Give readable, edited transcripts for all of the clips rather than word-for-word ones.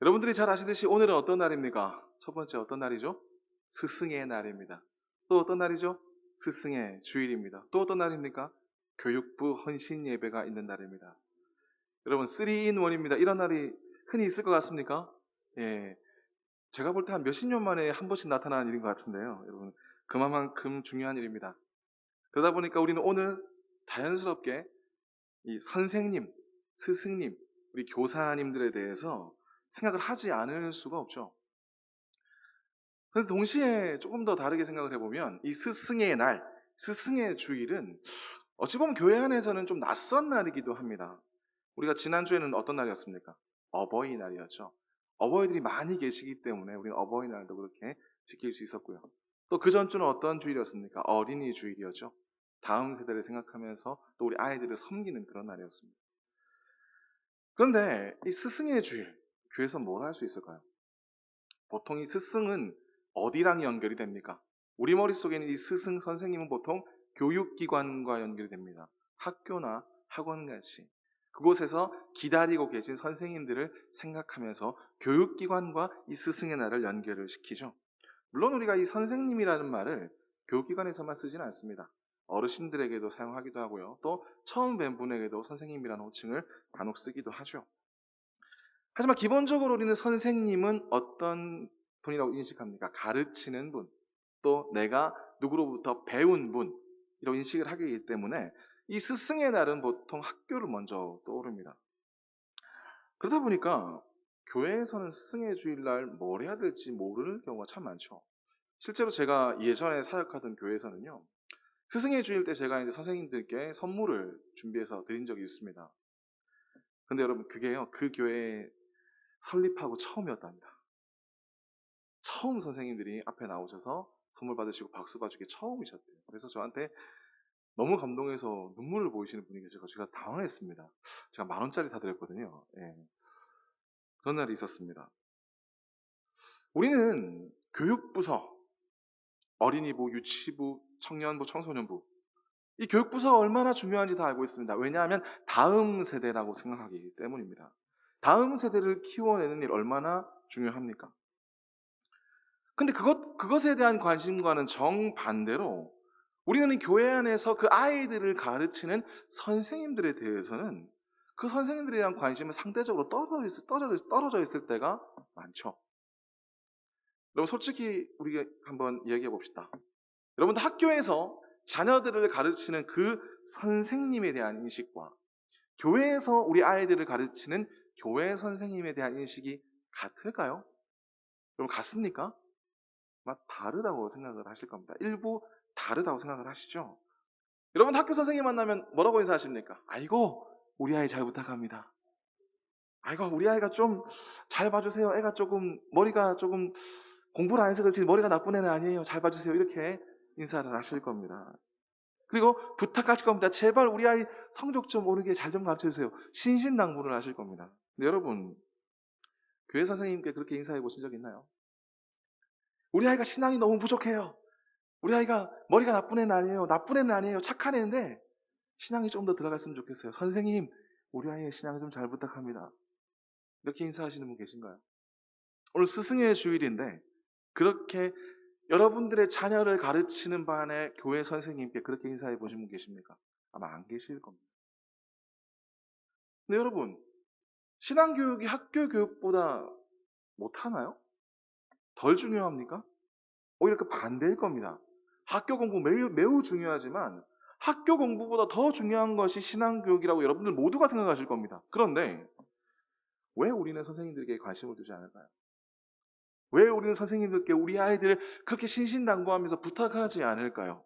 여러분들이 잘 아시듯이 오늘은 어떤 날입니까? 첫 번째 어떤 날이죠? 스승의 날입니다. 또 어떤 날이죠? 스승의 주일입니다. 또 어떤 날입니까? 교육부 헌신 예배가 있는 날입니다. 여러분 3in1입니다. 이런 날이 흔히 있을 것 같습니까? 예, 제가 볼 때 한 몇십 년 만에 한 번씩 나타나는 일인 것 같은데요. 여러분 그만큼 중요한 일입니다. 그러다 보니까 우리는 오늘 자연스럽게 이 선생님, 스승님, 우리 교사님들에 대해서 생각을 하지 않을 수가 없죠. 그런데 동시에 조금 더 다르게 생각을 해보면 이 스승의 날, 스승의 주일은 어찌 보면 교회 안에서는 좀 낯선 날이기도 합니다. 우리가 지난주에는 어떤 날이었습니까? 어버이날이었죠. 어버이들이 많이 계시기 때문에 우리는 어버이날도 그렇게 지킬 수 있었고요. 또 그 전주는 어떤 주일이었습니까? 어린이 주일이었죠. 다음 세대를 생각하면서 또 우리 아이들을 섬기는 그런 날이었습니다. 그런데 이 스승의 주일, 교회에서 뭘 할 수 있을까요? 보통 이 스승은 어디랑 연결이 됩니까? 우리 머릿속에는 이 스승, 선생님은 보통 교육기관과 연결이 됩니다. 학교나 학원같이. 그곳에서 기다리고 계신 선생님들을 생각하면서 교육기관과 이 스승의 날을 연결을 시키죠. 물론 우리가 이 선생님이라는 말을 교육기관에서만 쓰지는 않습니다. 어르신들에게도 사용하기도 하고요. 또 처음 뵌 분에게도 선생님이라는 호칭을 간혹 쓰기도 하죠. 하지만 기본적으로 우리는 선생님은 어떤 분이라고 인식합니까? 가르치는 분, 또 내가 누구로부터 배운 분, 이런 인식을 하기 때문에 이 스승의 날은 보통 학교를 먼저 떠오릅니다. 그러다 보니까 교회에서는 스승의 주일날 뭘 해야 될지 모르는 경우가 참 많죠. 실제로 제가 예전에 사역하던 교회에서는요, 스승의 주일 때 제가 이제 선생님들께 선물을 준비해서 드린 적이 있습니다. 근데 여러분, 그게요, 그 교회 설립하고 처음이었답니다. 처음 선생님들이 앞에 나오셔서 선물 받으시고 박수 봐주기 처음이셨대요. 그래서 저한테 너무 감동해서 눈물을 보이시는 분이 계셔서 제가 당황했습니다. 제가 10,000원짜리 사드렸거든요. 예. 그런 날이 있었습니다. 우리는 교육부서, 어린이부, 유치부, 청년부, 청소년부, 이 교육부서가 얼마나 중요한지 다 알고 있습니다. 왜냐하면 다음 세대라고 생각하기 때문입니다. 다음 세대를 키워내는 일 얼마나 중요합니까? 근데 그것에 대한 관심과는 정반대로 우리는 이 교회 안에서 그 아이들을 가르치는 선생님들에 대해서는 그 선생님들에 대한 관심은 상대적으로 떨어져 있을 때가 많죠. 여러분, 솔직히 우리가 한번 이야기해 봅시다. 여러분들 학교에서 자녀들을 가르치는 그 선생님에 대한 인식과 교회에서 우리 아이들을 가르치는 교회 선생님에 대한 인식이 같을까요? 여러분, 같습니까? 다르다고 생각을 하실 겁니다. 일부 다르다고 생각을 하시죠. 여러분 학교 선생님 만나면 뭐라고 인사하십니까? 아이고 우리 아이 잘 부탁합니다. 아이고 우리 아이가 좀 잘 봐주세요. 애가 조금 머리가 조금 공부를 안 해서 그렇지 머리가 나쁜 애는 아니에요. 잘 봐주세요. 이렇게 인사를 하실 겁니다. 그리고 부탁하실 겁니다. 제발 우리 아이 성적 좀 오르게 잘 좀 가르쳐주세요. 신신당부를 하실 겁니다. 근데 여러분 교회 선생님께 그렇게 인사해 보신 적 있나요? 우리 아이가 신앙이 너무 부족해요. 우리 아이가 머리가 나쁜 애는 아니에요. 나쁜 애는 아니에요. 착한 애인데 신앙이 좀 더 들어갔으면 좋겠어요. 선생님, 우리 아이의 신앙 좀 잘 부탁합니다. 이렇게 인사하시는 분 계신가요? 오늘 스승의 주일인데 그렇게 여러분들의 자녀를 가르치는 반에 교회 선생님께 그렇게 인사해 보신 분 계십니까? 아마 안 계실 겁니다. 근데 여러분, 신앙교육이 학교 교육보다 못하나요? 덜 중요합니까? 오히려 그 반대일 겁니다. 학교 공부 매우 중요하지만 학교 공부보다 더 중요한 것이 신앙교육이라고 여러분들 모두가 생각하실 겁니다. 그런데 왜 우리는 선생님들에게 관심을 두지 않을까요? 왜 우리는 선생님들께 우리 아이들을 그렇게 신신당부하면서 부탁하지 않을까요?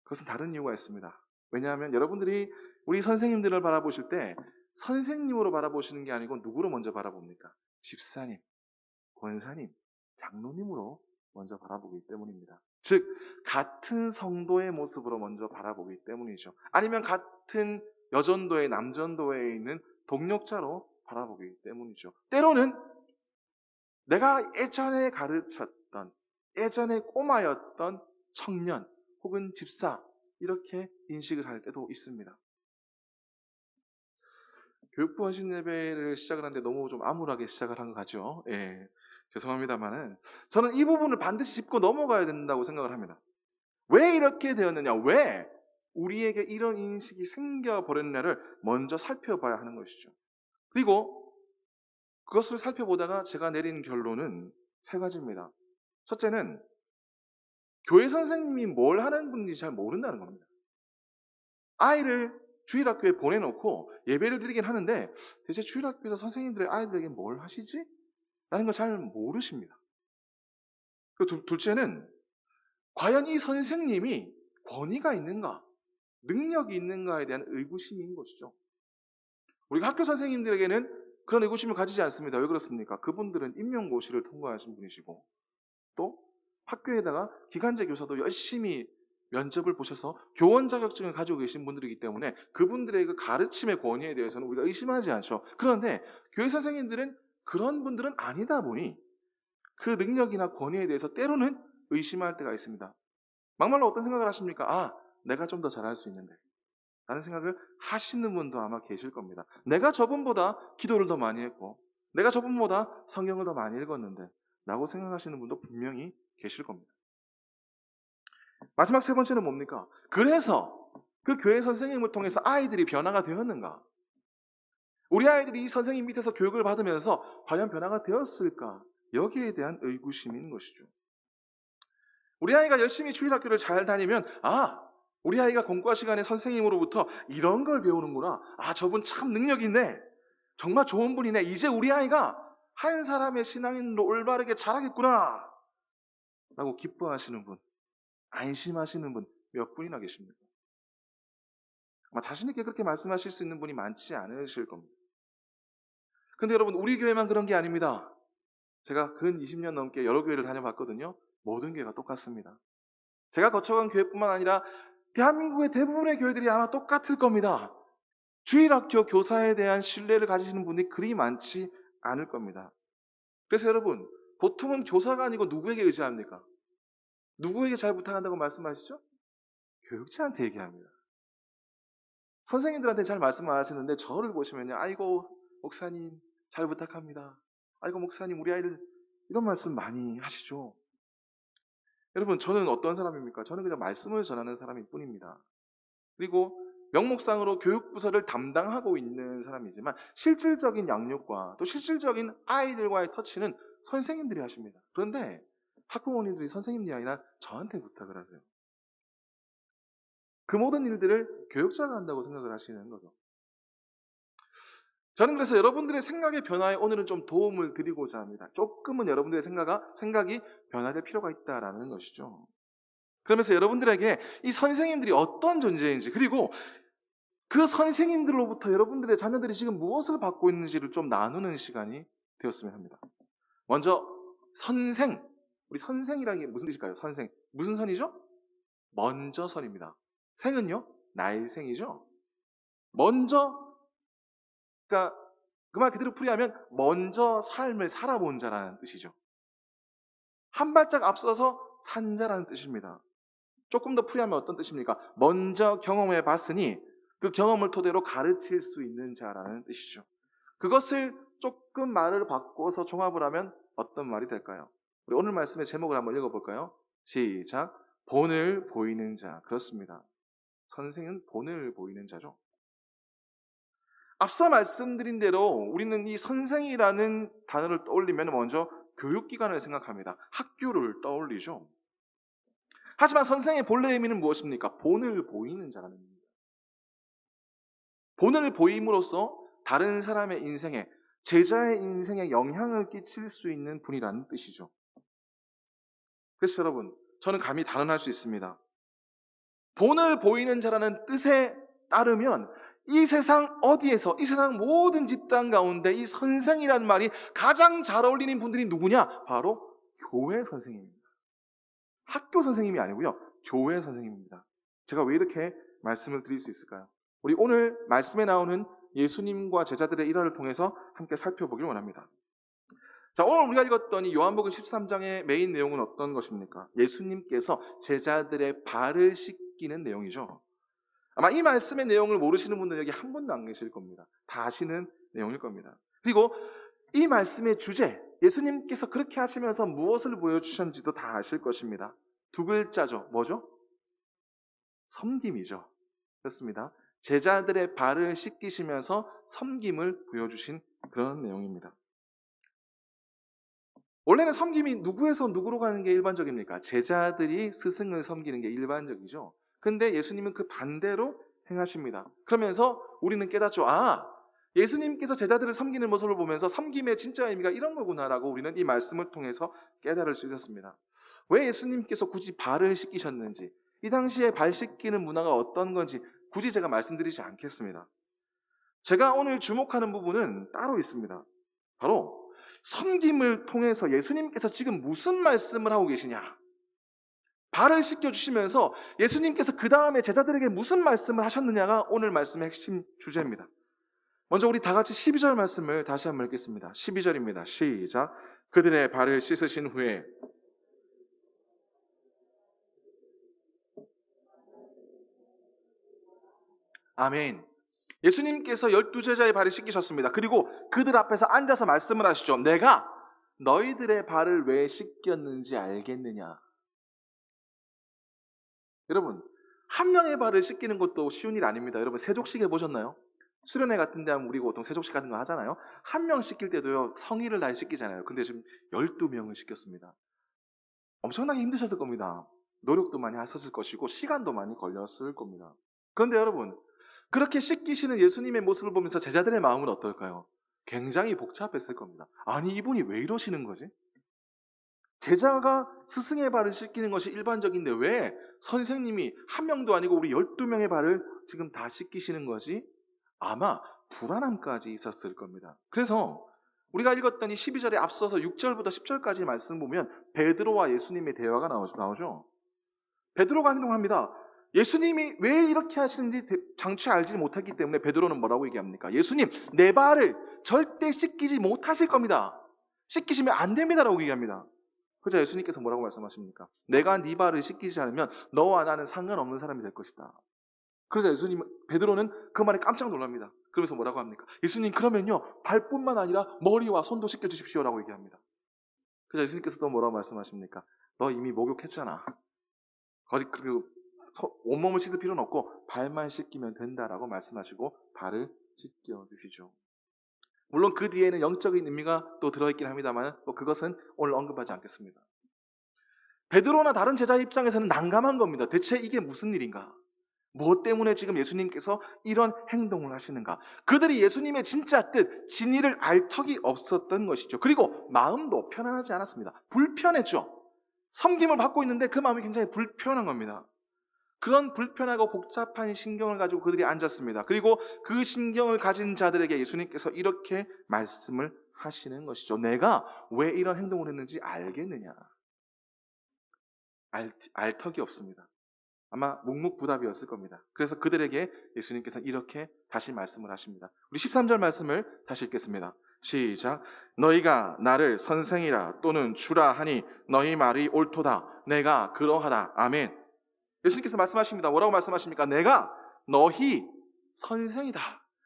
그것은 다른 이유가 있습니다. 왜냐하면 여러분들이 우리 선생님들을 바라보실 때 선생님으로 바라보시는 게 아니고 누구로 먼저 바라봅니까? 집사님, 권사님, 장로님으로 먼저 바라보기 때문입니다. 즉 같은 성도의 모습으로 먼저 바라보기 때문이죠. 아니면 같은 여전도회, 남전도회에 있는 동력자로 바라보기 때문이죠. 때로는 내가 예전에 가르쳤던, 예전에 꼬마였던 청년 혹은 집사, 이렇게 인식을 할 때도 있습니다. 교육부 헌신 예배를 시작을 하는데 너무 좀 암울하게 시작을 한 것 같죠. 예. 죄송합니다만은 저는 이 부분을 반드시 짚고 넘어가야 된다고 생각을 합니다. 왜 이렇게 되었느냐? 왜 우리에게 이런 인식이 생겨버렸느냐를 먼저 살펴봐야 하는 것이죠. 그리고 그것을 살펴보다가 제가 내린 결론은 세 가지입니다. 첫째는 교회 선생님이 뭘 하는 분인지 잘 모른다는 겁니다. 아이를 주일학교에 보내놓고 예배를 드리긴 하는데 대체 주일학교에서 선생님들의 아이들에게 뭘 하시지? 라는 걸 잘 모르십니다. 그리고 둘째는 과연 이 선생님이 권위가 있는가, 능력이 있는가에 대한 의구심인 것이죠. 우리가 학교 선생님들에게는 그런 의구심을 가지지 않습니다. 왜 그렇습니까? 그분들은 임용고시를 통과하신 분이시고 또 학교에다가 기간제 교사도 열심히 면접을 보셔서 교원 자격증을 가지고 계신 분들이기 때문에 그분들의 그 가르침의 권위에 대해서는 우리가 의심하지 않죠. 그런데 교회 선생님들은 그런 분들은 아니다 보니 그 능력이나 권위에 대해서 때로는 의심할 때가 있습니다. 막말로 어떤 생각을 하십니까? 아, 내가 좀 더 잘할 수 있는데 라는 생각을 하시는 분도 아마 계실 겁니다. 내가 저분보다 기도를 더 많이 했고 내가 저분보다 성경을 더 많이 읽었는데 라고 생각하시는 분도 분명히 계실 겁니다. 마지막 세 번째는 뭡니까? 그래서 그 교회 선생님을 통해서 아이들이 변화가 되었는가? 우리 아이들이 이 선생님 밑에서 교육을 받으면서 과연 변화가 되었을까? 여기에 대한 의구심인 것이죠. 우리 아이가 열심히 주일학교를 잘 다니면 우리 아이가 공과 시간에 선생님으로부터 이런 걸 배우는구나. 저분 참 능력 있네. 정말 좋은 분이네. 이제 우리 아이가 한 사람의 신앙인으로 올바르게 자라겠구나. 라고 기뻐하시는 분, 안심하시는 분 몇 분이나 계십니까? 아마 자신 있게 그렇게 말씀하실 수 있는 분이 많지 않으실 겁니다. 근데 여러분, 우리 교회만 그런 게 아닙니다. 제가 근 20년 넘게 여러 교회를 다녀봤거든요. 모든 교회가 똑같습니다. 제가 거쳐간 교회뿐만 아니라 대한민국의 대부분의 교회들이 아마 똑같을 겁니다. 주일학교 교사에 대한 신뢰를 가지시는 분이 그리 많지 않을 겁니다. 그래서 여러분, 보통은 교사가 아니고 누구에게 의지합니까? 누구에게 잘 부탁한다고 말씀하시죠? 교육자한테 얘기합니다. 선생님들한테 잘 말씀 안 하시는데 저를 보시면요. 아이고 목사님 잘 부탁합니다. 아이고 목사님 우리 아이를 이런 말씀 많이 하시죠. 여러분, 저는 어떤 사람입니까? 저는 그냥 말씀을 전하는 사람일 뿐입니다. 그리고 명목상으로 교육부서를 담당하고 있는 사람이지만 실질적인 양육과 또 실질적인 아이들과의 터치는 선생님들이 하십니다. 그런데 학부모님들이 선생님이 아니라 저한테 부탁을 하세요. 그 모든 일들을 교육자가 한다고 생각을 하시는 거죠. 저는 그래서 여러분들의 생각의 변화에 오늘은 좀 도움을 드리고자 합니다. 조금은 여러분들의 생각이 변화될 필요가 있다라는 것이죠. 그러면서 여러분들에게 이 선생님들이 어떤 존재인지, 그리고 그 선생님들로부터 여러분들의 자녀들이 지금 무엇을 받고 있는지를 좀 나누는 시간이 되었으면 합니다. 먼저 선생, 우리 선생이라는 게 무슨 뜻일까요? 선생, 무슨 선이죠? 먼저 선입니다. 생은요? 나의 생이죠. 먼저, 그러니까 그 말 그대로 풀이하면 먼저 삶을 살아본 자라는 뜻이죠. 한 발짝 앞서서 산 자라는 뜻입니다. 조금 더 풀이하면 어떤 뜻입니까? 먼저 경험해 봤으니 그 경험을 토대로 가르칠 수 있는 자라는 뜻이죠. 그것을 조금 말을 바꿔서 종합을 하면 어떤 말이 될까요? 우리 오늘 말씀의 제목을 한번 읽어볼까요? 시작. 본을 보이는 자. 그렇습니다. 선생은 본을 보이는 자죠. 앞서 말씀드린 대로 우리는 이 선생이라는 단어를 떠올리면 먼저 교육기관을 생각합니다. 학교를 떠올리죠. 하지만 선생의 본래 의미는 무엇입니까? 본을 보이는 자라는 의미입니다. 본을 보임으로써 다른 사람의 인생에, 제자의 인생에 영향을 끼칠 수 있는 분이라는 뜻이죠. 그래서 여러분, 저는 감히 단언할 수 있습니다. 본을 보이는 자라는 뜻에 따르면 이 세상 어디에서, 이 세상 모든 집단 가운데 이 선생이라는 말이 가장 잘 어울리는 분들이 누구냐? 바로 교회 선생님입니다. 학교 선생님이 아니고요, 교회 선생님입니다. 제가 왜 이렇게 말씀을 드릴 수 있을까요? 우리 오늘 말씀에 나오는 예수님과 제자들의 일화를 통해서 함께 살펴보길 원합니다. 자, 오늘 우리가 읽었던 이 요한복음 13장의 메인 내용은 어떤 것입니까? 예수님께서 제자들의 발을 씻기는 내용이죠. 아마 이 말씀의 내용을 모르시는 분들 여기 한 분도 안 계실 겁니다. 다 아시는 내용일 겁니다. 그리고 이 말씀의 주제, 예수님께서 그렇게 하시면서 무엇을 보여주셨는지도 다 아실 것입니다. 두 글자죠. 뭐죠? 섬김이죠. 그렇습니다. 제자들의 발을 씻기시면서 섬김을 보여주신 그런 내용입니다. 원래는 섬김이 누구에서 누구로 가는 게 일반적입니까? 제자들이 스승을 섬기는 게 일반적이죠. 근데 예수님은 그 반대로 행하십니다. 그러면서 우리는 깨닫죠. 예수님께서 제자들을 섬기는 모습을 보면서 섬김의 진짜 의미가 이런 거구나라고 우리는 이 말씀을 통해서 깨달을 수 있었습니다. 왜 예수님께서 굳이 발을 씻기셨는지, 이 당시에 발 씻기는 문화가 어떤 건지 굳이 제가 말씀드리지 않겠습니다. 제가 오늘 주목하는 부분은 따로 있습니다. 바로 섬김을 통해서 예수님께서 지금 무슨 말씀을 하고 계시냐? 발을 씻겨주시면서 예수님께서 그 다음에 제자들에게 무슨 말씀을 하셨느냐가 오늘 말씀의 핵심 주제입니다. 먼저 우리 다 같이 12절 말씀을 다시 한번 읽겠습니다. 12절입니다. 시작. 그들의 발을 씻으신 후에 아멘. 예수님께서 12제자의 발을 씻기셨습니다. 그리고 그들 앞에서 앉아서 말씀을 하시죠. 내가 너희들의 발을 왜 씻겼는지 알겠느냐? 여러분, 한 명의 발을 씻기는 것도 쉬운 일 아닙니다. 여러분, 세족식 해보셨나요? 수련회 같은 데 하면 우리 보통 세족식 같은 거 하잖아요. 한 명 씻길 때도요, 성의를 다해 씻기잖아요. 근데 지금 12명을 씻겼습니다. 엄청나게 힘드셨을 겁니다. 노력도 많이 하셨을 것이고 시간도 많이 걸렸을 겁니다. 그런데 여러분, 그렇게 씻기시는 예수님의 모습을 보면서 제자들의 마음은 어떨까요? 굉장히 복잡했을 겁니다. 아니, 이분이 왜 이러시는 거지? 제자가 스승의 발을 씻기는 것이 일반적인데 왜 선생님이 한 명도 아니고 우리 12명의 발을 지금 다 씻기시는 것이 아마 불안함까지 있었을 겁니다. 그래서 우리가 읽었던 이 12절에 앞서서 6절부터 10절까지 말씀 보면 베드로와 예수님의 대화가 나오죠. 베드로가 행동합니다. 예수님이 왜 이렇게 하시는지 장치 알지 못했기 때문에 베드로는 뭐라고 얘기합니까? 예수님, 내 발을 절대 씻기지 못하실 겁니다. 씻기시면 안 됩니다라고 얘기합니다. 그래서 예수님께서 뭐라고 말씀하십니까? 내가 네 발을 씻기지 않으면 너와 나는 상관없는 사람이 될 것이다. 그래서 베드로는 그 말에 깜짝 놀랍니다. 그러면서 뭐라고 합니까? 예수님, 그러면요, 발뿐만 아니라 머리와 손도 씻겨주십시오라고 얘기합니다. 그래서 예수님께서 또 뭐라고 말씀하십니까? 너 이미 목욕했잖아. 온몸을 씻을 필요는 없고 발만 씻기면 된다라고 말씀하시고 발을 씻겨주시죠. 물론 그 뒤에는 영적인 의미가 또 들어있긴 합니다만 또 그것은 오늘 언급하지 않겠습니다. 베드로나 다른 제자 입장에서는 난감한 겁니다. 대체 이게 무슨 일인가? 무엇 때문에 지금 예수님께서 이런 행동을 하시는가? 그들이 예수님의 진짜 뜻, 진리를 알 턱이 없었던 것이죠. 그리고 마음도 편안하지 않았습니다. 불편했죠. 섬김을 받고 있는데 그 마음이 굉장히 불편한 겁니다. 그런 불편하고 복잡한 신경을 가지고 그들이 앉았습니다. 그리고 그 신경을 가진 자들에게 예수님께서 이렇게 말씀을 하시는 것이죠. 내가 왜 이런 행동을 했는지 알겠느냐? 알 턱이 없습니다. 아마 묵묵부답이었을 겁니다. 그래서 그들에게 예수님께서 이렇게 다시 말씀을 하십니다. 우리 13절 말씀을 다시 읽겠습니다. 시작. 너희가 나를 선생이라 또는 주라 하니 너희 말이 옳도다. 내가 그러하다. 아멘. 예수님께서 말씀하십니다. 뭐라고 말씀하십니까? 내가 너희 선생이다.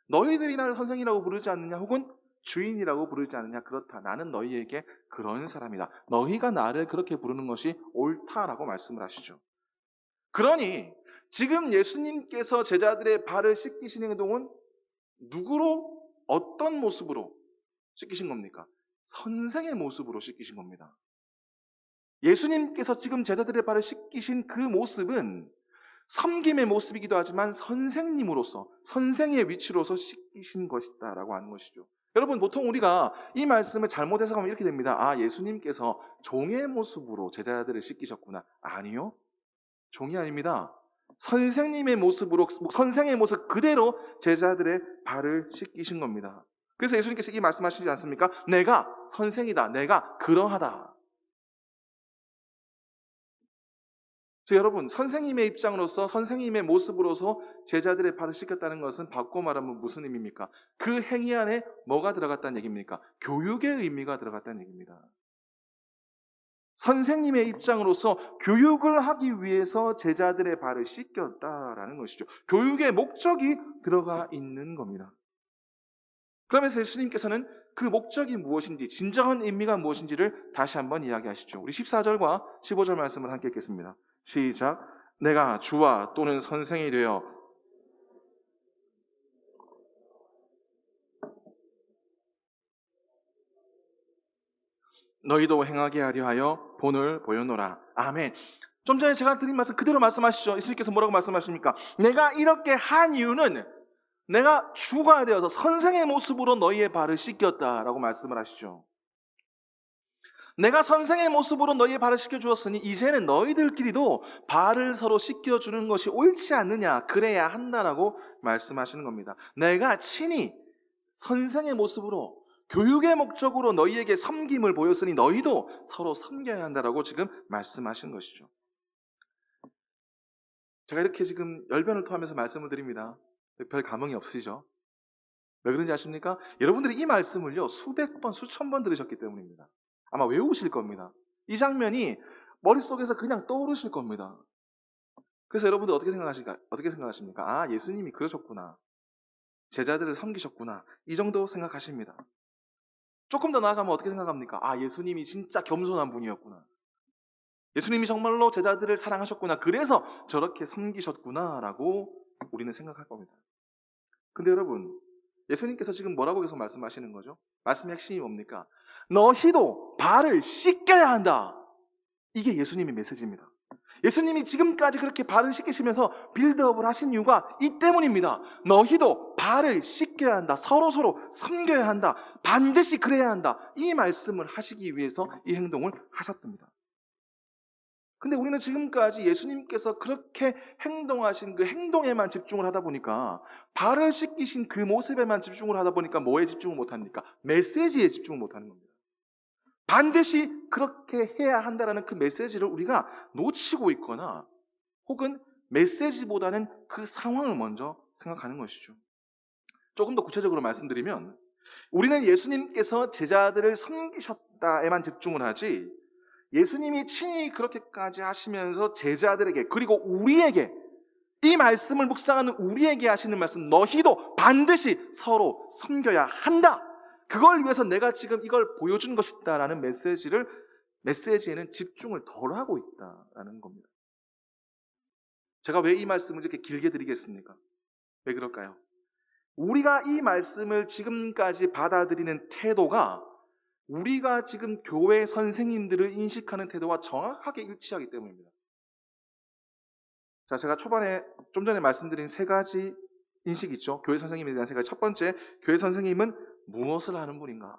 너희들이 나를 선생이라고 부르지 않느냐? 혹은 주인이라고 부르지 않느냐? 그렇다. 나는 너희에게 그런 사람이다. 너희가 나를 그렇게 부르는 것이 옳다라고 말씀을 하시죠. 그러니 지금 예수님께서 제자들의 발을 씻기시는 행동은 누구로, 어떤 모습으로 씻기신 겁니까? 선생의 모습으로 씻기신 겁니다. 예수님께서 지금 제자들의 발을 씻기신 그 모습은 섬김의 모습이기도 하지만 선생님으로서, 선생의 위치로서 씻기신 것이다 라고 하는 것이죠. 여러분, 보통 우리가 이 말씀을 잘못 해석하면 이렇게 됩니다. 예수님께서 종의 모습으로 제자들을 씻기셨구나. 아니요, 종이 아닙니다. 선생님의 모습으로, 선생의 모습 그대로 제자들의 발을 씻기신 겁니다. 그래서 예수님께서 이 말씀하시지 않습니까? 내가 선생이다. 내가 그러하다. 여러분, 선생님의 입장으로서, 선생님의 모습으로서 제자들의 발을 씻겼다는 것은 바꿔 말하면 무슨 의미입니까? 그 행위 안에 뭐가 들어갔다는 얘기입니까? 교육의 의미가 들어갔다는 얘기입니다. 선생님의 입장으로서 교육을 하기 위해서 제자들의 발을 씻겼다라는 것이죠. 교육의 목적이 들어가 있는 겁니다. 그러면서 예수님께서는 그 목적이 무엇인지, 진정한 의미가 무엇인지를 다시 한번 이야기하시죠. 우리 14절과 15절 말씀을 함께 읽겠습니다. 시작. 내가 주와 또는 선생이 되어 너희도 행하게 하려 하여 본을 보여노라. 아멘. 좀 전에 제가 드린 말씀 그대로 말씀하시죠. 예수님께서 뭐라고 말씀하십니까? 내가 이렇게 한 이유는 내가 주가 되어서 선생의 모습으로 너희의 발을 씻겼다라고 말씀을 하시죠. 내가 선생의 모습으로 너희의 발을 씻겨주었으니 이제는 너희들끼리도 발을 서로 씻겨주는 것이 옳지 않느냐, 그래야 한다라고 말씀하시는 겁니다. 내가 친히 선생의 모습으로 교육의 목적으로 너희에게 섬김을 보였으니 너희도 서로 섬겨야 한다라고 지금 말씀하시는 것이죠. 제가 이렇게 지금 열변을 토하면서 말씀을 드립니다. 별 감흥이 없으시죠? 왜 그런지 아십니까? 여러분들이 이 말씀을요 수백 번, 수천 번 들으셨기 때문입니다. 아마 외우실 겁니다. 이 장면이 머릿속에서 그냥 떠오르실 겁니다. 그래서 여러분들 어떻게 생각하십니까? 아, 예수님이 그러셨구나. 제자들을 섬기셨구나. 이 정도 생각하십니다. 조금 더 나아가면 어떻게 생각합니까? 아, 예수님이 진짜 겸손한 분이었구나. 예수님이 정말로 제자들을 사랑하셨구나. 그래서 저렇게 섬기셨구나 라고 우리는 생각할 겁니다. 근데 여러분, 예수님께서 지금 뭐라고 계속 말씀하시는 거죠? 말씀의 핵심이 뭡니까? 너희도 발을 씻겨야 한다. 이게 예수님의 메시지입니다. 예수님이 지금까지 그렇게 발을 씻기시면서 빌드업을 하신 이유가 이 때문입니다. 너희도 발을 씻겨야 한다. 서로 섬겨야 한다. 반드시 그래야 한다. 이 말씀을 하시기 위해서 이 행동을 하셨답니다. 근데 우리는 지금까지 예수님께서 그렇게 행동하신 그 행동에만 집중을 하다 보니까, 발을 씻기신 그 모습에만 집중을 하다 보니까 뭐에 집중을 못합니까? 메시지에 집중을 못하는 겁니다. 반드시 그렇게 해야 한다는 그 메시지를 우리가 놓치고 있거나 혹은 메시지보다는 그 상황을 먼저 생각하는 것이죠. 조금 더 구체적으로 말씀드리면 우리는 예수님께서 제자들을 섬기셨다에만 집중을 하지, 예수님이 친히 그렇게까지 하시면서 제자들에게, 그리고 우리에게, 이 말씀을 묵상하는 우리에게 하시는 말씀, 너희도 반드시 서로 섬겨야 한다. 그걸 위해서 내가 지금 이걸 보여준 것이다라는 메시지에는 집중을 덜 하고 있다라는 겁니다. 제가 왜 이 말씀을 이렇게 길게 드리겠습니까? 왜 그럴까요? 우리가 이 말씀을 지금까지 받아들이는 태도가 우리가 지금 교회 선생님들을 인식하는 태도와 정확하게 일치하기 때문입니다. 자, 제가 좀 전에 말씀드린 세 가지 인식 있죠? 교회 선생님에 대한 세 가지. 첫 번째, 교회 선생님은 무엇을 하는 분인가?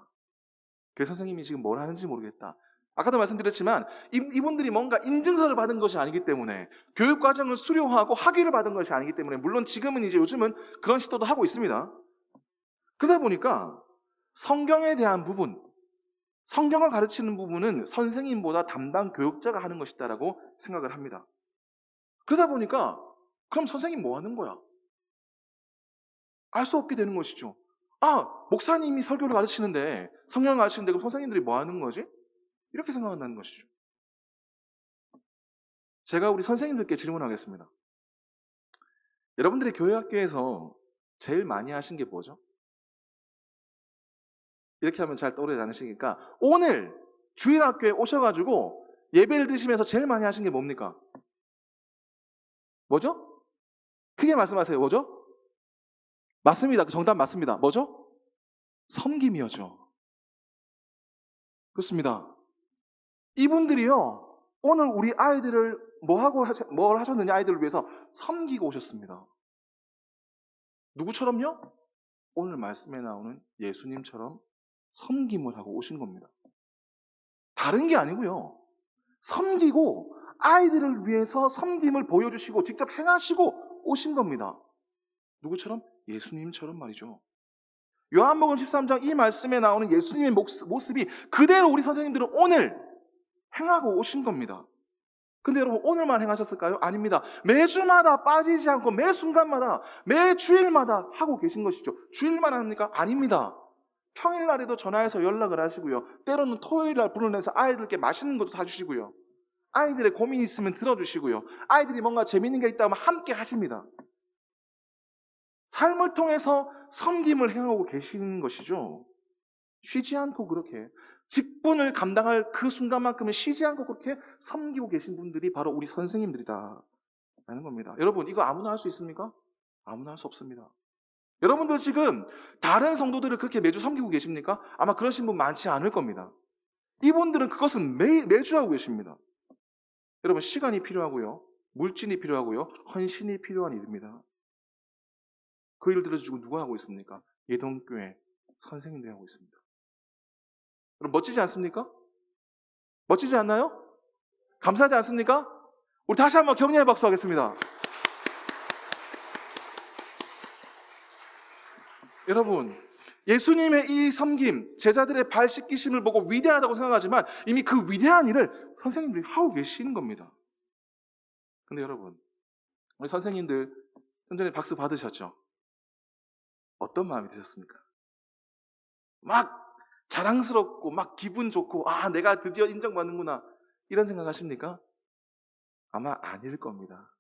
교회 선생님이 지금 뭘 하는지 모르겠다. 아까도 말씀드렸지만 이분들이 뭔가 인증서를 받은 것이 아니기 때문에, 교육과정을 수료하고 학위를 받은 것이 아니기 때문에, 물론 요즘은 그런 시도도 하고 있습니다. 그러다 보니까 성경에 대한 부분, 성경을 가르치는 부분은 선생님보다 담당 교육자가 하는 것이다라고 생각을 합니다. 그러다 보니까 그럼 선생님 뭐 하는 거야? 알 수 없게 되는 것이죠. 아, 목사님이 설교를 가르치는데, 성경을 가르치는데 그럼 선생님들이 뭐 하는 거지? 이렇게 생각한다는 것이죠. 제가 우리 선생님들께 질문하겠습니다. 여러분들이 교회학교에서 제일 많이 하신 게 뭐죠? 이렇게 하면 잘 떠오르지 않으시니까, 오늘 주일학교에 오셔가지고 예배를 드시면서 제일 많이 하신 게 뭡니까? 뭐죠? 크게 말씀하세요. 뭐죠? 맞습니다. 그 정답 맞습니다. 뭐죠? 섬김이었죠. 그렇습니다. 이분들이요, 오늘 우리 아이들을 뭘 하셨느냐, 아이들을 위해서 섬기고 오셨습니다. 누구처럼요? 오늘 말씀에 나오는 예수님처럼 섬김을 하고 오신 겁니다. 다른 게 아니고요, 섬기고 아이들을 위해서 섬김을 보여주시고 직접 행하시고 오신 겁니다. 누구처럼? 예수님처럼 말이죠. 요한복음 13장 이 말씀에 나오는 예수님의 모습이 그대로 우리 선생님들은 오늘 행하고 오신 겁니다. 근데 여러분, 오늘만 행하셨을까요? 아닙니다. 매주마다 빠지지 않고 매 순간마다, 매 주일마다 하고 계신 것이죠. 주일만 합니까? 아닙니다. 평일날에도 전화해서 연락을 하시고요. 때로는 토요일날 불러내서 아이들께 맛있는 것도 사주시고요. 아이들의 고민이 있으면 들어주시고요. 아이들이 뭔가 재밌는 게 있다면 함께 하십니다. 삶을 통해서 섬김을 행하고 계시는 것이죠. 쉬지 않고 그렇게 직분을 감당할 그 순간만큼은 쉬지 않고 그렇게 섬기고 계신 분들이 바로 우리 선생님들이다 라는 겁니다. 여러분, 이거 아무나 할 수 있습니까? 아무나 할 수 없습니다. 여러분들 지금 다른 성도들을 그렇게 매주 섬기고 계십니까? 아마 그러신 분 많지 않을 겁니다. 이분들은 그것을 매주 하고 계십니다. 여러분, 시간이 필요하고요, 물질이 필요하고요, 헌신이 필요한 일입니다. 그 일들을 지금 누가 하고 있습니까? 예동교회 선생님들이 하고 있습니다. 여러분, 멋지지 않습니까? 멋지지 않나요? 감사하지 않습니까? 우리 다시 한번 격려의 박수 하겠습니다. 여러분, 예수님의 이 섬김, 제자들의 발 씻기심을 보고 위대하다고 생각하지만 이미 그 위대한 일을 선생님들이 하고 계시는 겁니다. 근데 여러분, 우리 선생님들 좀 전에 박수 받으셨죠? 어떤 마음이 드셨습니까? 막 자랑스럽고 막 기분 좋고, 아, 내가 드디어 인정받는구나, 이런 생각 하십니까? 아마 아닐 겁니다.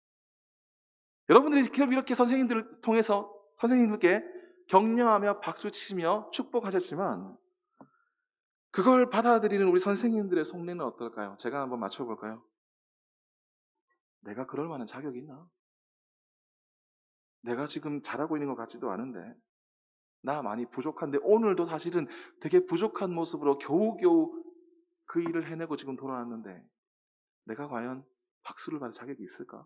여러분들이 이렇게 선생님들을 통해서 선생님들께 격려하며 박수치며 축복하셨지만 그걸 받아들이는 우리 선생님들의 속내는 어떨까요? 제가 한번 맞춰볼까요? 내가 그럴 만한 자격이 있나? 내가 지금 잘하고 있는 것 같지도 않은데, 나 많이 부족한데, 오늘도 사실은 되게 부족한 모습으로 겨우겨우 그 일을 해내고 지금 돌아왔는데 내가 과연 박수를 받을 자격이 있을까?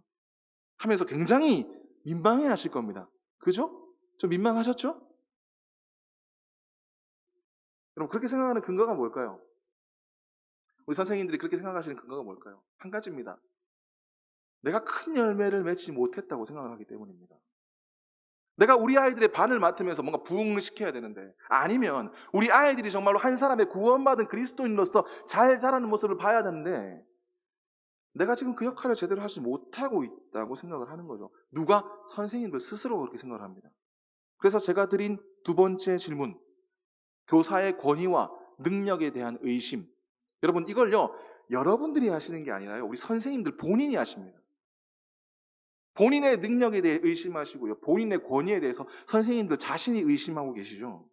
하면서 굉장히 민망해 하실 겁니다. 그죠? 좀 민망하셨죠? 여러분, 그렇게 생각하는 근거가 뭘까요? 우리 선생님들이 그렇게 생각하시는 근거가 뭘까요? 한 가지입니다. 내가 큰 열매를 맺지 못했다고 생각을 하기 때문입니다. 내가 우리 아이들의 반을 맡으면서 뭔가 부흥을 시켜야 되는데, 아니면 우리 아이들이 정말로 한 사람의 구원받은 그리스도인으로서 잘 자라는 모습을 봐야 되는데 내가 지금 그 역할을 제대로 하지 못하고 있다고 생각을 하는 거죠. 누가? 선생님들 스스로 그렇게 생각을 합니다. 그래서 제가 드린 두 번째 질문, 교사의 권위와 능력에 대한 의심. 여러분, 이걸요, 여러분들이 하시는 게 아니라요, 우리 선생님들 본인이 하십니다. 본인의 능력에 대해 의심하시고요, 본인의 권위에 대해서 선생님들 자신이 의심하고 계시죠.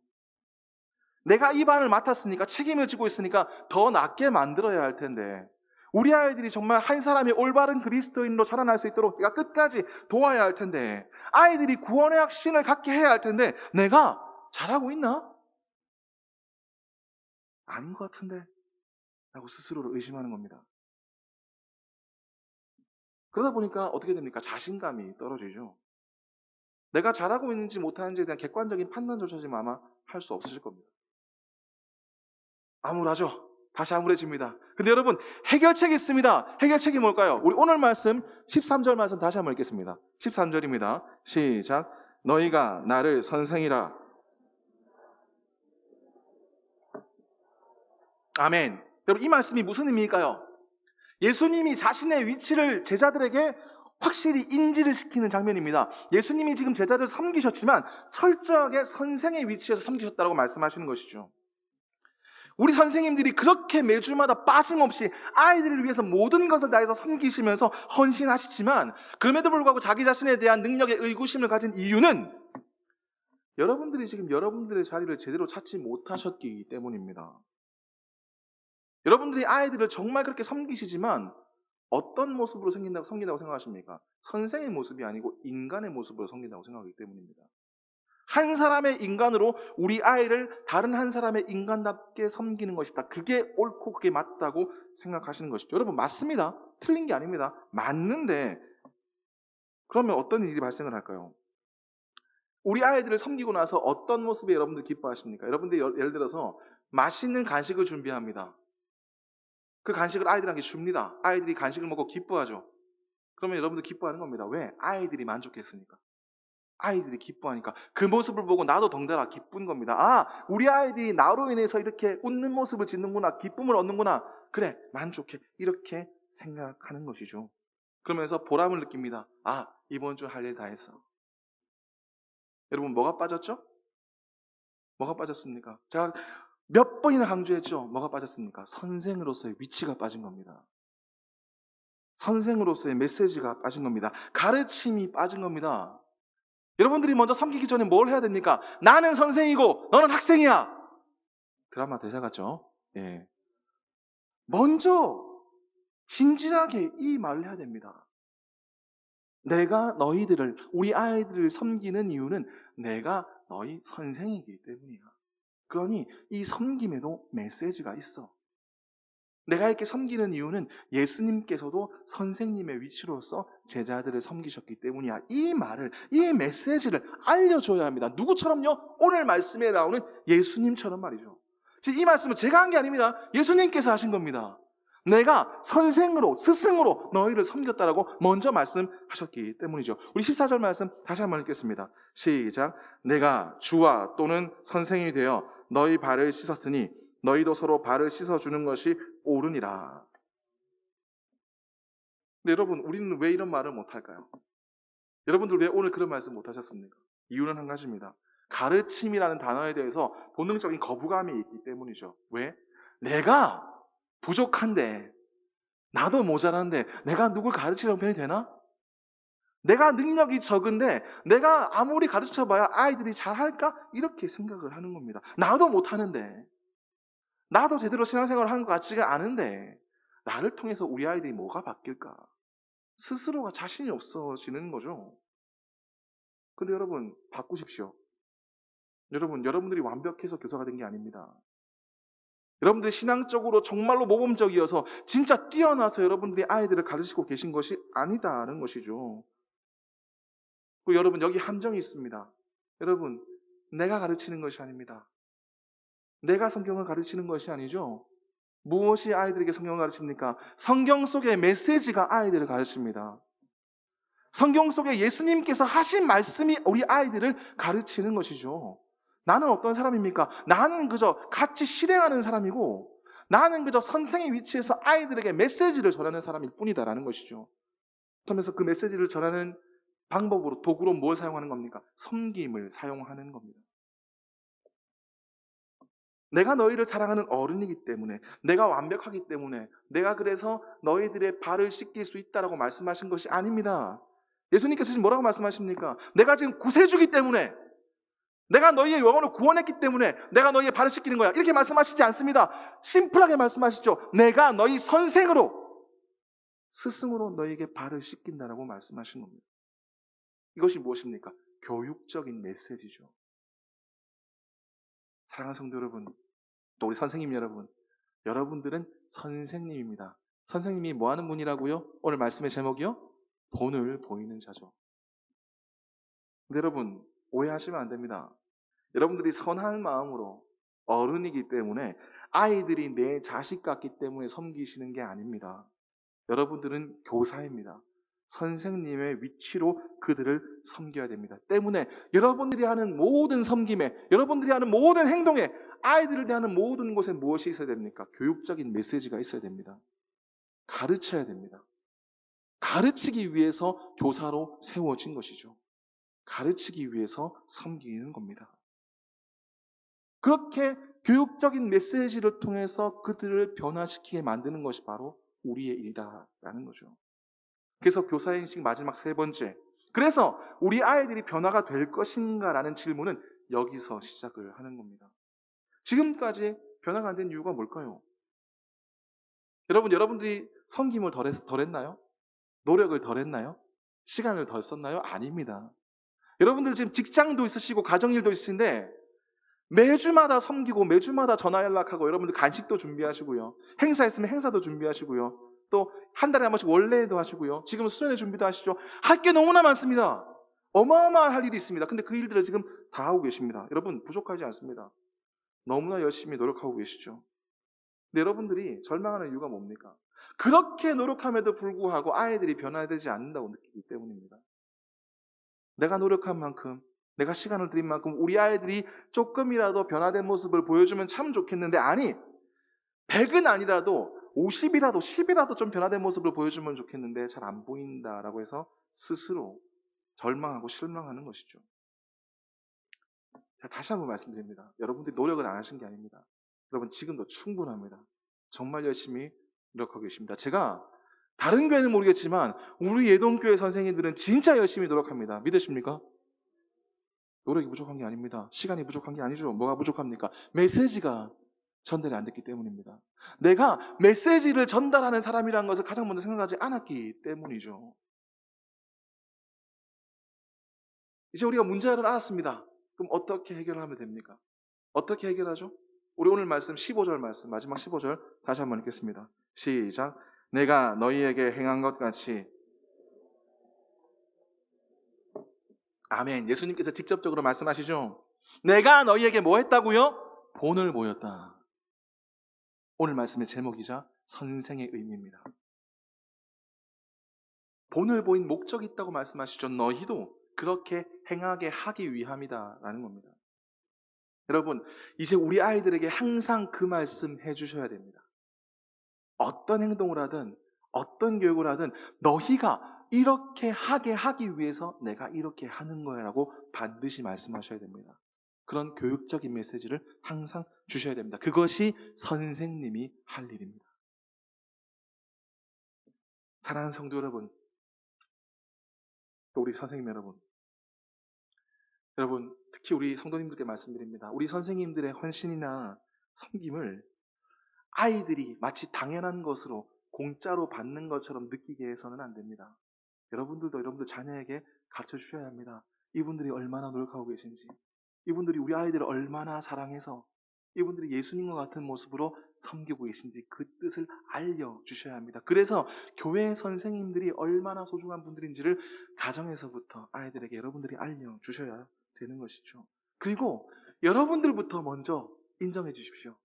내가 이 반을 맡았으니까, 책임을 지고 있으니까 더 낫게 만들어야 할 텐데, 우리 아이들이 정말 한 사람의 올바른 그리스도인으로 자라날 수 있도록 내가 끝까지 도와야 할 텐데, 아이들이 구원의 확신을 갖게 해야 할 텐데 내가 잘하고 있나? 아닌 것 같은데 라고 스스로를 의심하는 겁니다. 그러다 보니까 어떻게 됩니까? 자신감이 떨어지죠. 내가 잘하고 있는지 못하는지에 대한 객관적인 판단조차 지금 아마 할 수 없으실 겁니다. 암울하죠? 다시 암울해집니다. 근데 여러분, 해결책이 있습니다. 해결책이 뭘까요? 우리 오늘 말씀 13절 말씀 다시 한번 읽겠습니다. 13절입니다. 시작. 너희가 나를 선생이라. 아멘. 여러분, 이 말씀이 무슨 의미일까요? 예수님이 자신의 위치를 제자들에게 확실히 인지를 시키는 장면입니다. 예수님이 지금 제자들을 섬기셨지만 철저하게 선생의 위치에서 섬기셨다고 말씀하시는 것이죠. 우리 선생님들이 그렇게 매주마다 빠짐없이 아이들을 위해서 모든 것을 다해서 섬기시면서 헌신하시지만 그럼에도 불구하고 자기 자신에 대한 능력의 의구심을 가진 이유는 여러분들이 지금 여러분들의 자리를 제대로 찾지 못하셨기 때문입니다. 여러분들이 아이들을 정말 그렇게 섬기시지만 어떤 모습으로 섬긴다고 생각하십니까? 선생의 모습이 아니고 인간의 모습으로 섬긴다고 생각하기 때문입니다. 한 사람의 인간으로 우리 아이를 다른 한 사람의 인간답게 섬기는 것이다. 그게 옳고 그게 맞다고 생각하시는 것이죠. 여러분, 맞습니다. 틀린 게 아닙니다. 맞는데 그러면 어떤 일이 발생을 할까요? 우리 아이들을 섬기고 나서 어떤 모습에 여러분들 기뻐하십니까? 여러분들이 예를 들어서 맛있는 간식을 준비합니다. 그 간식을 아이들에게 줍니다. 아이들이 간식을 먹고 기뻐하죠. 그러면 여러분들 기뻐하는 겁니다. 왜? 아이들이 만족했으니까. 아이들이 기뻐하니까 그 모습을 보고 나도 덩달아 기쁜 겁니다. 아, 우리 아이들이 나로 인해서 이렇게 웃는 모습을 짓는구나, 기쁨을 얻는구나, 그래, 만족해, 이렇게 생각하는 것이죠. 그러면서 보람을 느낍니다. 아, 이번 주 할 일 다 했어. 여러분, 뭐가 빠졌죠? 뭐가 빠졌습니까? 제가 몇 번이나 강조했죠. 뭐가 빠졌습니까? 선생으로서의 위치가 빠진 겁니다. 선생으로서의 메시지가 빠진 겁니다. 가르침이 빠진 겁니다. 여러분들이 먼저 섬기기 전에 뭘 해야 됩니까? 나는 선생이고 너는 학생이야. 드라마 대사 같죠? 예. 먼저 진지하게 이 말을 해야 됩니다. 내가 너희들을, 우리 아이들을 섬기는 이유는 내가 너희 선생이기 때문이야. 그러니 이 섬김에도 메시지가 있어. 내가 이렇게 섬기는 이유는 예수님께서도 선생님의 위치로서 제자들을 섬기셨기 때문이야. 이 말을, 이 메시지를 알려줘야 합니다. 누구처럼요? 오늘 말씀에 나오는 예수님처럼 말이죠. 지금 이 말씀은 제가 한 게 아닙니다. 예수님께서 하신 겁니다. 내가 선생으로, 스승으로 너희를 섬겼다라고 먼저 말씀하셨기 때문이죠. 우리 14절 말씀 다시 한번 읽겠습니다. 시작. 내가 주와 또는 선생이 되어 너희 발을 씻었으니 너희도 서로 발을 씻어주는 것이 옳으니라. 근데 여러분, 우리는 왜 이런 말을 못할까요? 여러분들 왜 오늘 그런 말씀 못하셨습니까? 이유는 한 가지입니다. 가르침이라는 단어에 대해서 본능적인 거부감이 있기 때문이죠. 왜? 내가 부족한데, 나도 모자란데 내가 누굴 가르치는 편이 되나? 내가 능력이 적은데 내가 아무리 가르쳐봐야 아이들이 잘할까? 이렇게 생각을 하는 겁니다. 나도 못하는데, 나도 제대로 신앙생활을 하는 것 같지가 않은데 나를 통해서 우리 아이들이 뭐가 바뀔까? 스스로가 자신이 없어지는 거죠. 근데 여러분, 바꾸십시오. 여러분들이 완벽해서 교사가 된 게 아닙니다. 여러분들이 신앙적으로 정말로 모범적이어서 진짜 뛰어나서 여러분들이 아이들을 가르치고 계신 것이 아니다는 것이죠. 그리고 여러분, 여기 함정이 있습니다. 여러분, 내가 가르치는 것이 아닙니다. 내가 성경을 가르치는 것이 아니죠. 무엇이 아이들에게 성경을 가르칩니까? 성경 속의 메시지가 아이들을 가르칩니다. 성경 속에 예수님께서 하신 말씀이 우리 아이들을 가르치는 것이죠. 나는 어떤 사람입니까? 나는 그저 같이 실행하는 사람이고, 나는 그저 선생의 위치에서 아이들에게 메시지를 전하는 사람일 뿐이다라는 것이죠. 그러면서 그 메시지를 전하는 방법으로, 도구로 뭘 사용하는 겁니까? 섬김을 사용하는 겁니다. 내가 너희를 사랑하는 어른이기 때문에, 내가 완벽하기 때문에, 내가 그래서 너희들의 발을 씻길 수 있다라고 말씀하신 것이 아닙니다. 예수님께서 지금 뭐라고 말씀하십니까? 내가 지금 구세주기 때문에, 내가 너희의 영혼을 구원했기 때문에 내가 너희의 발을 씻기는 거야, 이렇게 말씀하시지 않습니다. 심플하게 말씀하시죠. 내가 너희 선생으로, 스승으로 너희에게 발을 씻긴다라고 말씀하신 겁니다. 이것이 무엇입니까? 교육적인 메시지죠. 사랑하는 성도 여러분, 또 우리 선생님 여러분, 여러분들은 선생님입니다. 선생님이 뭐 하는 분이라고요? 오늘 말씀의 제목이요? 본을 보이는 자죠. 근데 여러분, 오해하시면 안 됩니다. 여러분들이 선한 마음으로, 어른이기 때문에, 아이들이 내 자식 같기 때문에 섬기시는 게 아닙니다. 여러분들은 교사입니다. 선생님의 위치로 그들을 섬겨야 됩니다. 때문에 여러분들이 하는 모든 섬김에, 여러분들이 하는 모든 행동에, 아이들을 대하는 모든 곳에 무엇이 있어야 됩니까? 교육적인 메시지가 있어야 됩니다. 가르쳐야 됩니다. 가르치기 위해서 교사로 세워진 것이죠. 가르치기 위해서 섬기는 겁니다. 그렇게 교육적인 메시지를 통해서 그들을 변화시키게 만드는 것이 바로 우리의 일이다라는 거죠. 그래서 교사행식 마지막 3번째, 그래서 우리 아이들이 변화가 될 것인가라는 질문은 여기서 시작을 하는 겁니다. 지금까지 변화가 안 된 이유가 뭘까요? 여러분들이 섬김을 덜 했나요? 노력을 덜 했나요? 시간을 덜 썼나요? 아닙니다. 여러분들 지금 직장도 있으시고 가정일도 있으신데 매주마다 섬기고 매주마다 전화 연락하고, 여러분들 간식도 준비하시고요, 행사 있으면 행사도 준비하시고요, 또 한 달에 한 번씩 원래도 하시고요, 지금 수련회 준비도 하시죠. 할 게 너무나 많습니다. 어마어마한 할 일이 있습니다. 근데 그 일들을 지금 다 하고 계십니다. 여러분, 부족하지 않습니다. 너무나 열심히 노력하고 계시죠. 근데 여러분들이 절망하는 이유가 뭡니까? 그렇게 노력함에도 불구하고 아이들이 변화되지 않는다고 느끼기 때문입니다. 내가 노력한 만큼, 내가 시간을 들인 만큼 우리 아이들이 조금이라도 변화된 모습을 보여주면 참 좋겠는데, 아니, 100은 아니라도 50이라도 10이라도 좀 변화된 모습을 보여주면 좋겠는데 잘 안 보인다라고 해서 스스로 절망하고 실망하는 것이죠. 다시 한번 말씀드립니다. 여러분들이 노력을 안 하신 게 아닙니다. 여러분 지금도 충분합니다. 정말 열심히 노력하고 계십니다. 제가 다른 교회는 모르겠지만 우리 예동교회 선생님들은 진짜 열심히 노력합니다. 믿으십니까? 노력이 부족한 게 아닙니다. 시간이 부족한 게 아니죠. 뭐가 부족합니까? 메시지가 전달이 안 됐기 때문입니다. 내가 메시지를 전달하는 사람이라는 것을 가장 먼저 생각하지 않았기 때문이죠. 이제 우리가 문제를 알았습니다. 그럼 어떻게 해결하면 됩니까? 어떻게 해결하죠? 우리 오늘 말씀 15절 말씀, 마지막 15절 다시 한번 읽겠습니다. 시작. 내가 너희에게 행한 것 같이. 아멘. 예수님께서 직접적으로 말씀하시죠. 내가 너희에게 뭐 했다고요? 본을 보였다. 오늘 말씀의 제목이자 선생의 의미입니다. 본을 보인 목적이 있다고 말씀하시죠. 너희도 그렇게 행하게 하기 위함이다 라는 겁니다. 여러분, 이제 우리 아이들에게 항상 그 말씀 해주셔야 됩니다. 어떤 행동을 하든 어떤 교육을 하든 너희가 이렇게 하게 하기 위해서 내가 이렇게 하는 거야 라고 반드시 말씀하셔야 됩니다. 그런 교육적인 메시지를 항상 주셔야 됩니다. 그것이 선생님이 할 일입니다. 사랑하는 성도 여러분, 또 우리 선생님 여러분, 특히 우리 성도님들께 말씀드립니다. 우리 선생님들의 헌신이나 섬김을 아이들이 마치 당연한 것으로 공짜로 받는 것처럼 느끼게 해서는 안 됩니다. 여러분들도 여러분들 자녀에게 가르쳐 주셔야 합니다. 이분들이 얼마나 노력하고 계신지, 이분들이 우리 아이들을 얼마나 사랑해서 이분들이 예수님과 같은 모습으로 섬기고 계신지 그 뜻을 알려주셔야 합니다. 그래서 교회 선생님들이 얼마나 소중한 분들인지를 가정에서부터 아이들에게 여러분들이 알려주셔야 되는 것이죠. 그리고 여러분들부터 먼저 인정해 주십시오.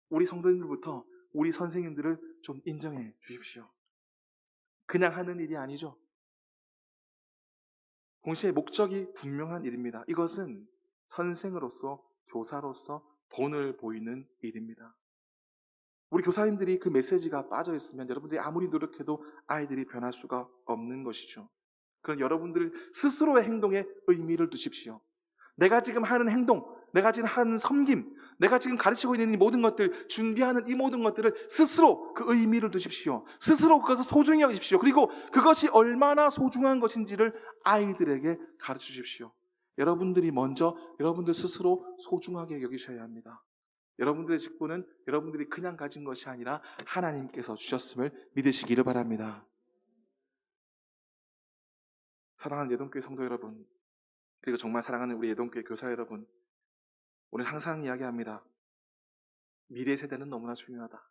우리 성도님들부터 우리 선생님들을 좀 인정해 주십시오. 그냥 하는 일이 아니죠. 동시에 목적이 분명한 일입니다. 이것은 선생으로서, 교사로서 본을 보이는 일입니다. 우리 교사님들이 그 메시지가 빠져 있으면 여러분들이 아무리 노력해도 아이들이 변할 수가 없는 것이죠. 그럼 여러분들 스스로의 행동에 의미를 두십시오. 내가 지금 하는 행동, 내가 지금 하는 섬김, 내가 지금 가르치고 있는 이 모든 것들, 준비하는 이 모든 것들을 스스로 그 의미를 두십시오. 스스로 그것을 소중히 여기십시오. 그리고 그것이 얼마나 소중한 것인지를 아이들에게 가르쳐 주십시오. 여러분들이 먼저 여러분들 스스로 소중하게 여기셔야 합니다. 여러분들의 직분은 여러분들이 그냥 가진 것이 아니라 하나님께서 주셨음을 믿으시기를 바랍니다. 사랑하는 예동교회 성도 여러분, 그리고 정말 사랑하는 우리 예동교회 교사 여러분, 오늘 항상 이야기합니다. 미래 세대는 너무나 중요하다.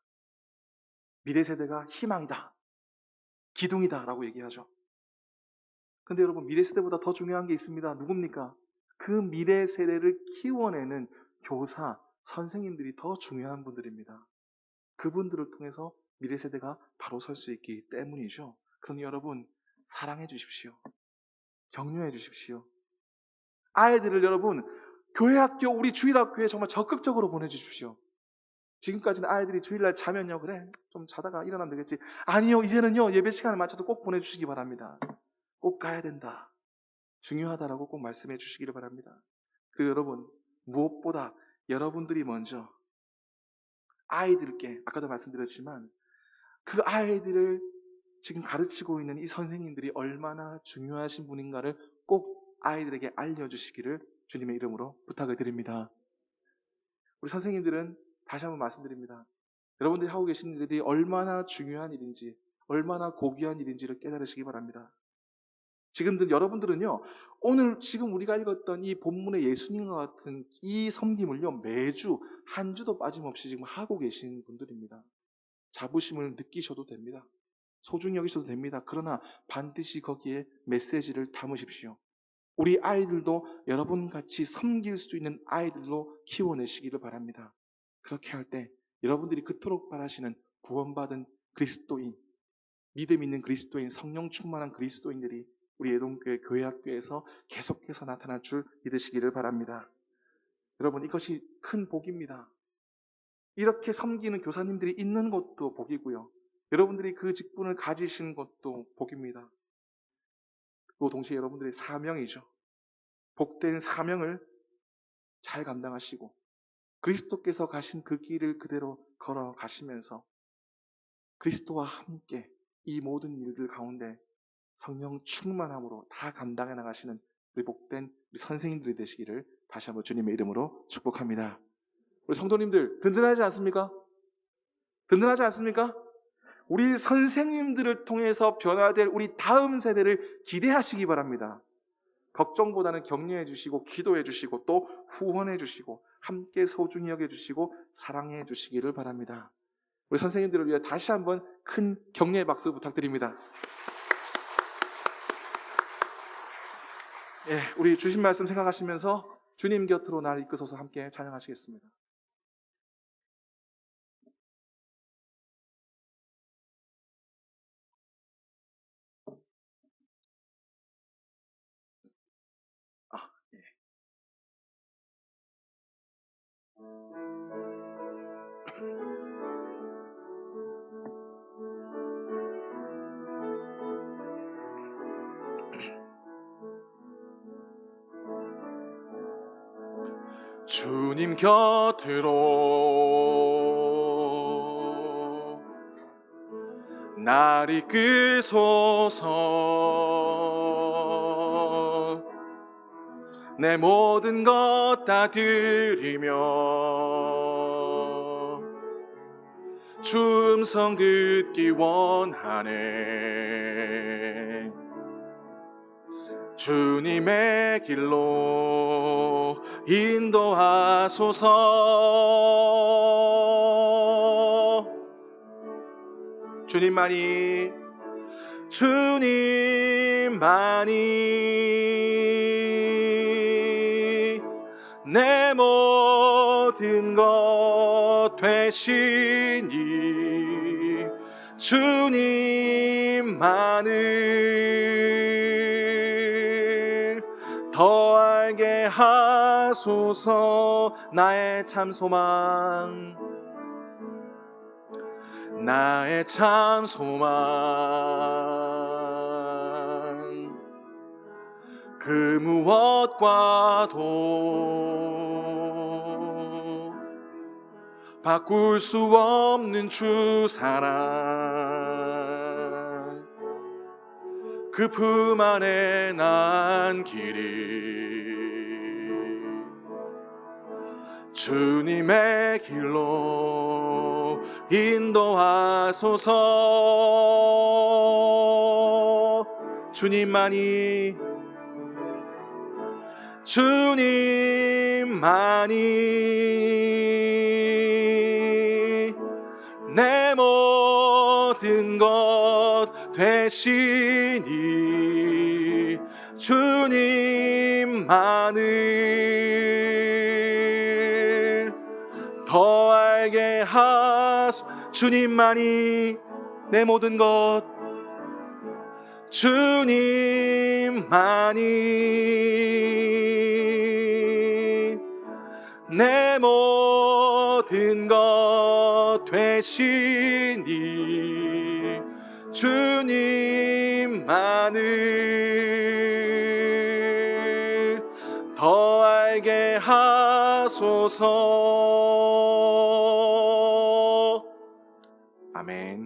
미래 세대가 희망이다, 기둥이다 라고 얘기하죠. 근데 여러분, 미래 세대보다 더 중요한 게 있습니다. 누굽니까? 그 미래 세대를 키워내는 교사, 선생님들이 더 중요한 분들입니다. 그분들을 통해서 미래 세대가 바로 설 수 있기 때문이죠. 그럼 여러분, 사랑해 주십시오. 격려해 주십시오. 아이들을 여러분, 교회 학교, 우리 주일학교에 정말 적극적으로 보내주십시오. 지금까지는 아이들이 주일날 자면요, 그래 좀 자다가 일어나면 되겠지. 아니요, 이제는요, 예배 시간을 맞춰서 꼭 보내주시기 바랍니다. 꼭 가야 된다, 중요하다라고 꼭 말씀해 주시기를 바랍니다. 그리고 여러분, 무엇보다 여러분들이 먼저 아이들께, 아까도 말씀드렸지만 그 아이들을 지금 가르치고 있는 이 선생님들이 얼마나 중요하신 분인가를 꼭 아이들에게 알려주시기를 주님의 이름으로 부탁을 드립니다. 우리 선생님들은 다시 한번 말씀드립니다. 여러분들이 하고 계신 일들이 얼마나 중요한 일인지, 얼마나 고귀한 일인지를 깨달으시기 바랍니다. 지금도 여러분들은요, 오늘 지금 우리가 읽었던 이 본문의 예수님과 같은 이 섬김을요, 매주 한 주도 빠짐없이 지금 하고 계신 분들입니다. 자부심을 느끼셔도 됩니다. 소중히 여기셔도 됩니다. 그러나 반드시 거기에 메시지를 담으십시오. 우리 아이들도 여러분같이 섬길 수 있는 아이들로 키워내시기를 바랍니다. 그렇게 할 때 여러분들이 그토록 바라시는 구원받은 그리스도인, 믿음 있는 그리스도인, 성령 충만한 그리스도인들이 우리 예동교회 교회학교에서 계속해서 나타날 줄 믿으시기를 바랍니다. 여러분, 이것이 큰 복입니다. 이렇게 섬기는 교사님들이 있는 것도 복이고요, 여러분들이 그 직분을 가지신 것도 복입니다. 또 동시에 여러분들의 사명이죠. 복된 사명을 잘 감당하시고 그리스도께서 가신 그 길을 그대로 걸어가시면서 그리스도와 함께 이 모든 일들 가운데 성령 충만함으로 다 감당해 나가시는 우리 복된 우리 선생님들이 되시기를 다시 한번 주님의 이름으로 축복합니다. 우리 성도님들 든든하지 않습니까? 든든하지 않습니까? 우리 선생님들을 통해서 변화될 우리 다음 세대를 기대하시기 바랍니다. 걱정보다는 격려해 주시고 기도해 주시고 또 후원해 주시고 함께 소중히 여겨 주시고 사랑해 주시기를 바랍니다. 우리 선생님들을 위해 다시 한번 큰 격려의 박수 부탁드립니다. 예, 우리 주신 말씀 생각하시면서 주님 곁으로 날 이끄소서 함께 찬양하시겠습니다. 예. 주님 곁으로 날 이끄소서. 내 모든 것 다 드리며 주 음성 듣기 원하네. 주님의 길로 인도하소서. 주님만이 내 모든 것 되시니 주님만을 더 알게 하소서. 나의 참 소망, 나의 참 소망, 그 무엇과도 바꿀 수 없는 주 사랑, 그 품 안에 난 길이 주님의 길로 인도하소서. 주님만이 내 모든 것 되시니 주님만을 더 알게 주님만이 내 모든 것, 주님만이 내 모든 것 되시니 주님만을 더 알게 하소서. 아멘.